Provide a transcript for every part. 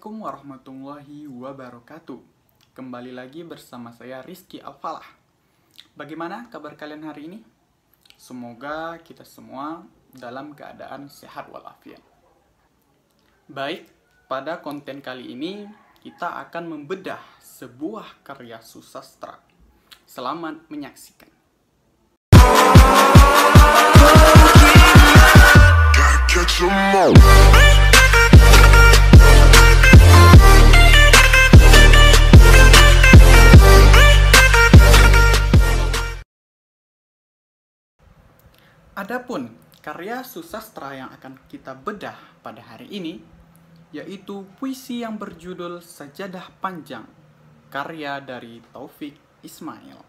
Assalamualaikum warahmatullahi wabarakatuh. Kembali lagi bersama saya Rizky Alfalah. Bagaimana kabar kalian hari ini? Semoga kita semua dalam keadaan sehat walafiat. Baik, pada konten kali ini kita akan membedah sebuah karya susastra. Selamat menyaksikan. Adapun karya susastra yang akan kita bedah pada hari ini yaitu puisi yang berjudul Sajadah Panjang, karya dari Taufik Ismail.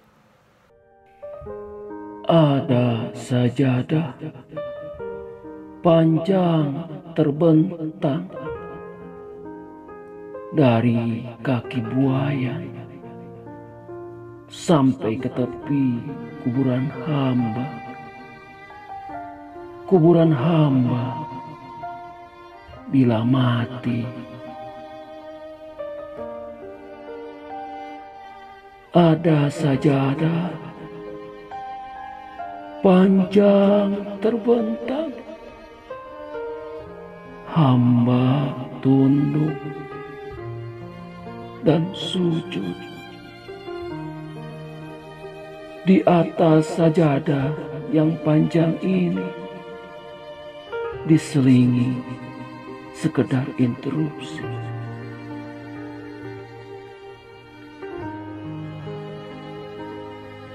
Ada sajadah panjang terbentang dari kaki buaya sampai ke tepi kuburan hamba. Kuburan hamba bila mati. Ada sajadah panjang terbentang, hamba tunduk dan sujud. Di atas sajadah yang panjang ini diselingi sekedar interupsi.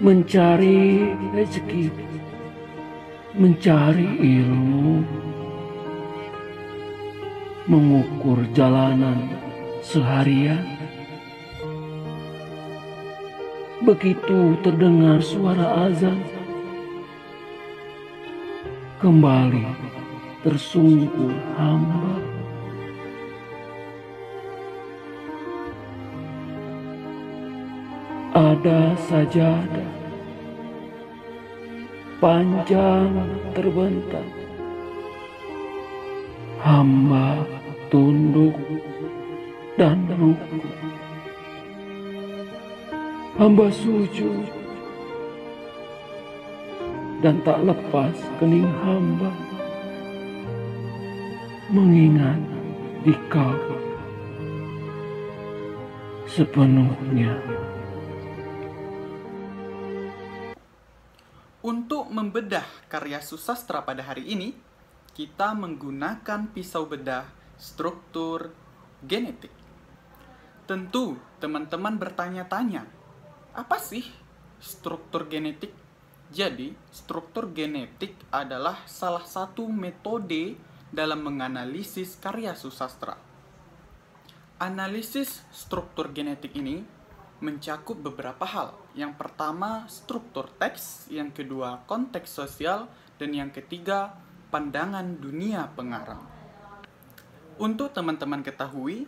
Mencari rezeki, mencari ilmu, mengukur jalanan seharian. Begitu terdengar suara azan, kembali tersungkur hamba. Ada sajadah panjang terbentang, hamba tunduk dan rukuk. Hamba sujud dan tak lepas kening hamba mengingat dikau sepenuhnya. Untuk membedah karya susastra pada hari ini, kita menggunakan pisau bedah struktur genetik. Tentu teman-teman bertanya-tanya, apa sih struktur genetik? Jadi, struktur genetik adalah salah satu metode dalam menganalisis karya susastra. Analisis struktur genetik ini mencakup beberapa hal. Yang pertama, struktur teks, yang kedua, konteks sosial, dan yang ketiga, pandangan dunia pengarang. Untuk teman-teman ketahui,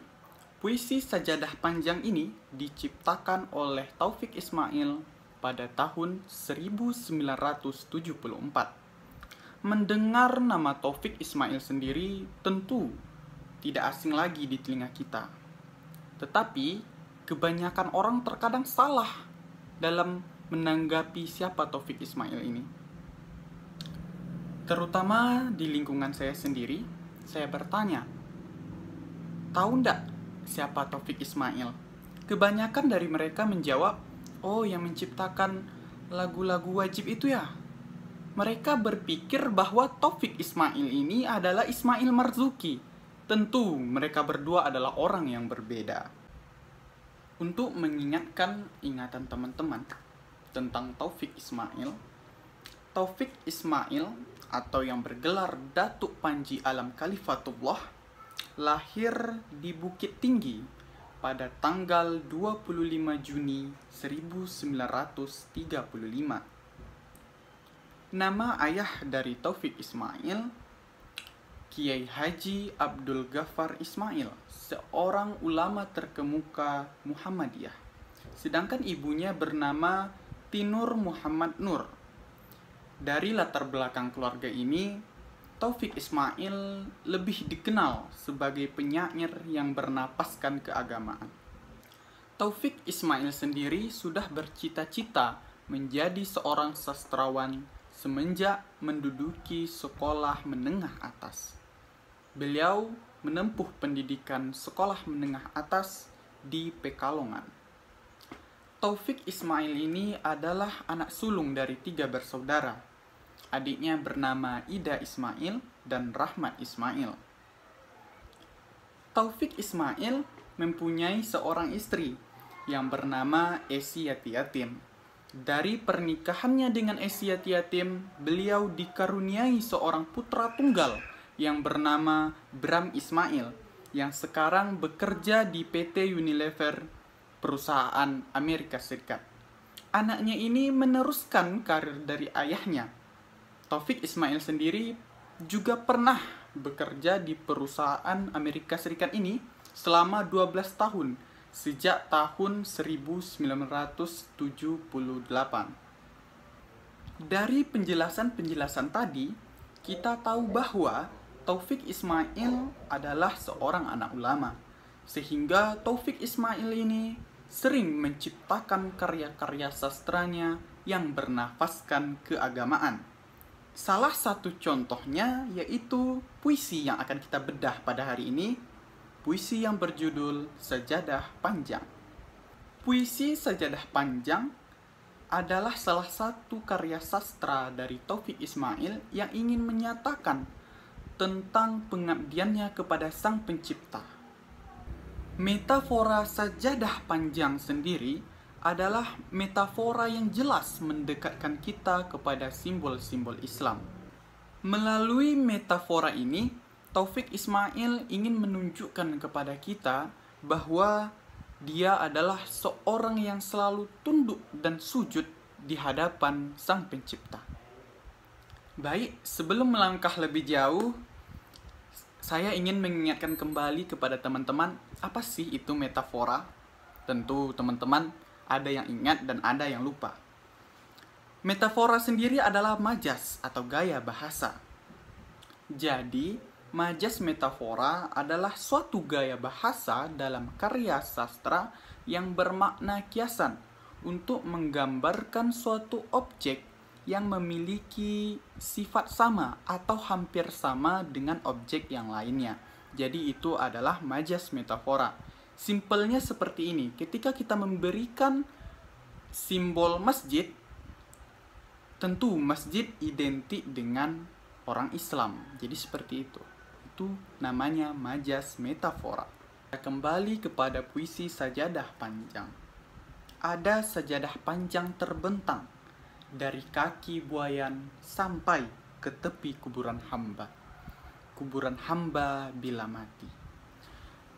puisi Sajadah Panjang ini diciptakan oleh Taufik Ismail pada tahun 1974. Mendengar nama Taufik Ismail sendiri tentu tidak asing lagi di telinga kita. Tetapi, kebanyakan orang terkadang salah dalam menanggapi siapa Taufik Ismail ini. Terutama di lingkungan saya sendiri, saya bertanya, tahu ndak siapa Taufik Ismail? Kebanyakan dari mereka menjawab, oh yang menciptakan lagu-lagu wajib itu ya. Mereka berpikir bahwa Taufik Ismail ini adalah Ismail Marzuki. Tentu mereka berdua adalah orang yang berbeda. Untuk mengingatkan ingatan teman-teman tentang Taufik Ismail atau yang bergelar Datuk Panji Alam Khalifatullah lahir di Bukit Tinggi pada tanggal 25 Juni 1935. Nama ayah dari Taufik Ismail, Kiai Haji Abdul Ghaffar Ismail, seorang ulama terkemuka Muhammadiyah. Sedangkan ibunya bernama Tinur Muhammad Nur. Dari latar belakang keluarga ini, Taufik Ismail lebih dikenal sebagai penyair yang bernapaskan keagamaan. Taufik Ismail sendiri sudah bercita-cita menjadi seorang sastrawan semenjak menduduki sekolah menengah atas. Beliau menempuh pendidikan sekolah menengah atas di Pekalongan. Taufik Ismail ini adalah anak sulung dari 3 bersaudara. Adiknya bernama Ida Ismail dan Rahmat Ismail. Taufik Ismail mempunyai seorang istri yang bernama Esi Yati-Yatim. Dari pernikahannya dengan Esi Yati-Yatim, beliau dikaruniai seorang putra tunggal yang bernama Bram Ismail, yang sekarang bekerja di PT Unilever, perusahaan Amerika Serikat. Anaknya ini meneruskan karir dari ayahnya. Taufik Ismail sendiri juga pernah bekerja di perusahaan Amerika Serikat ini selama 12 tahun, sejak tahun 1978. Dari penjelasan-penjelasan tadi, kita tahu bahwa Taufik Ismail adalah seorang anak ulama, sehingga Taufik Ismail ini sering menciptakan karya-karya sastranya yang bernafaskan keagamaan. Salah satu contohnya yaitu puisi yang akan kita bedah pada hari ini, puisi yang berjudul Sajadah Panjang. Puisi Sajadah Panjang adalah salah satu karya sastra dari Taufik Ismail yang ingin menyatakan tentang pengabdiannya kepada Sang Pencipta. Metafora Sajadah Panjang sendiri adalah metafora yang jelas mendekatkan kita kepada simbol-simbol Islam. Melalui metafora ini, Taufik Ismail ingin menunjukkan kepada kita bahwa dia adalah seorang yang selalu tunduk dan sujud di hadapan Sang Pencipta. Baik, sebelum melangkah lebih jauh, saya ingin mengingatkan kembali kepada teman-teman, apa sih itu metafora? Tentu teman-teman ada yang ingat dan ada yang lupa. Metafora sendiri adalah majas atau gaya bahasa. Jadi, majas metafora adalah suatu gaya bahasa dalam karya sastra yang bermakna kiasan untuk menggambarkan suatu objek yang memiliki sifat sama atau hampir sama dengan objek yang lainnya. Jadi itu adalah majas metafora. Simpelnya seperti ini, ketika kita memberikan simbol masjid, tentu masjid identik dengan orang Islam. Jadi seperti itu. Itu namanya majas metafora. Kembali kepada puisi Sajadah Panjang. Ada sajadah panjang terbentang dari kaki buayan sampai ke tepi kuburan hamba. Kuburan hamba bila mati.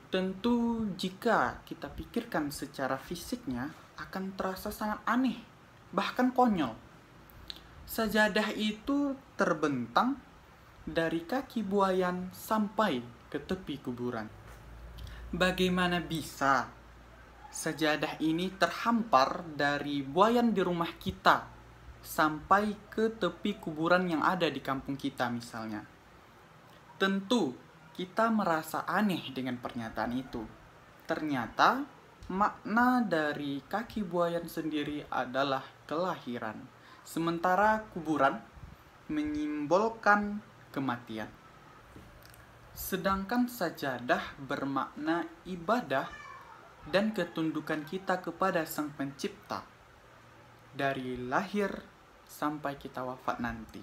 Tentu jika kita pikirkan secara fisiknya akan terasa sangat aneh, bahkan konyol. Sajadah itu terbentang dari kaki buayan sampai ke tepi kuburan. Bagaimana bisa sajadah ini terhampar dari buayan di rumah kita sampai ke tepi kuburan yang ada di kampung kita misalnya? Tentu kita merasa aneh dengan pernyataan itu. Ternyata makna dari kaki buayan sendiri adalah kelahiran, sementara kuburan menyimbolkan kematian. Sedangkan sajadah bermakna ibadah dan ketundukan kita kepada Sang Pencipta dari lahir sampai kita wafat nanti.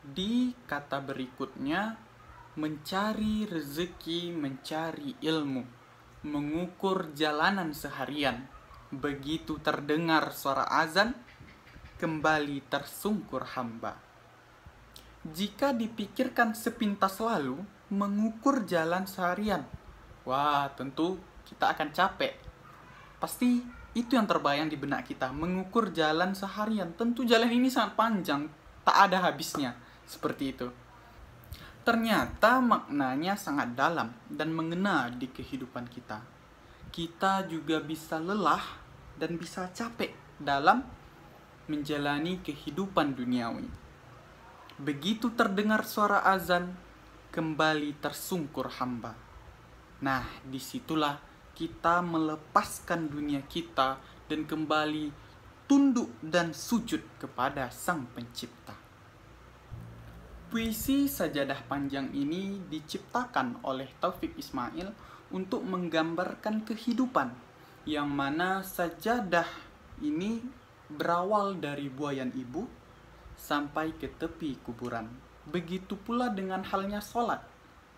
Di kata berikutnya, mencari rezeki, mencari ilmu, mengukur jalanan seharian. Begitu terdengar suara azan, kembali tersungkur hamba. Jika dipikirkan sepintas lalu, mengukur jalan seharian, wah tentu kita akan capek. Pasti itu yang terbayang di benak kita, mengukur jalan seharian. Tentu jalan ini sangat panjang, tak ada habisnya, seperti itu. Ternyata maknanya sangat dalam dan mengena di kehidupan kita. Kita juga bisa lelah dan bisa capek dalam menjalani kehidupan duniawi. Begitu terdengar suara azan, kembali tersungkur hamba. Nah, disitulah kita melepaskan dunia kita dan kembali tunduk dan sujud kepada Sang Pencipta. Puisi Sajadah Panjang ini diciptakan oleh Taufik Ismail untuk menggambarkan kehidupan, yang mana sajadah ini berawal dari buayan ibu sampai ke tepi kuburan. Begitu pula dengan halnya sholat,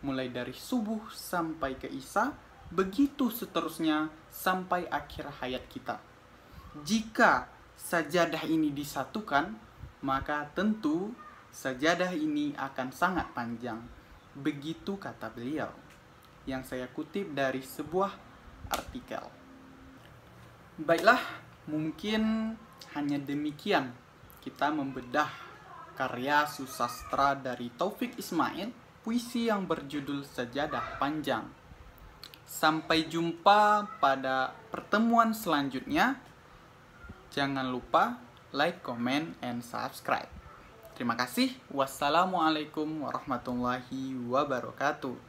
mulai dari subuh sampai ke isya, begitu seterusnya sampai akhir hayat kita. Jika sajadah ini disatukan, maka tentu sajadah ini akan sangat panjang. Begitu kata beliau, yang saya kutip dari sebuah artikel. Baiklah, mungkin hanya demikian kita membedah karya susastra dari Taufik Ismail, puisi yang berjudul Sajadah Panjang. Sampai jumpa pada pertemuan selanjutnya. Jangan lupa like, comment, and subscribe. Terima kasih. Wassalamualaikum warahmatullahi wabarakatuh.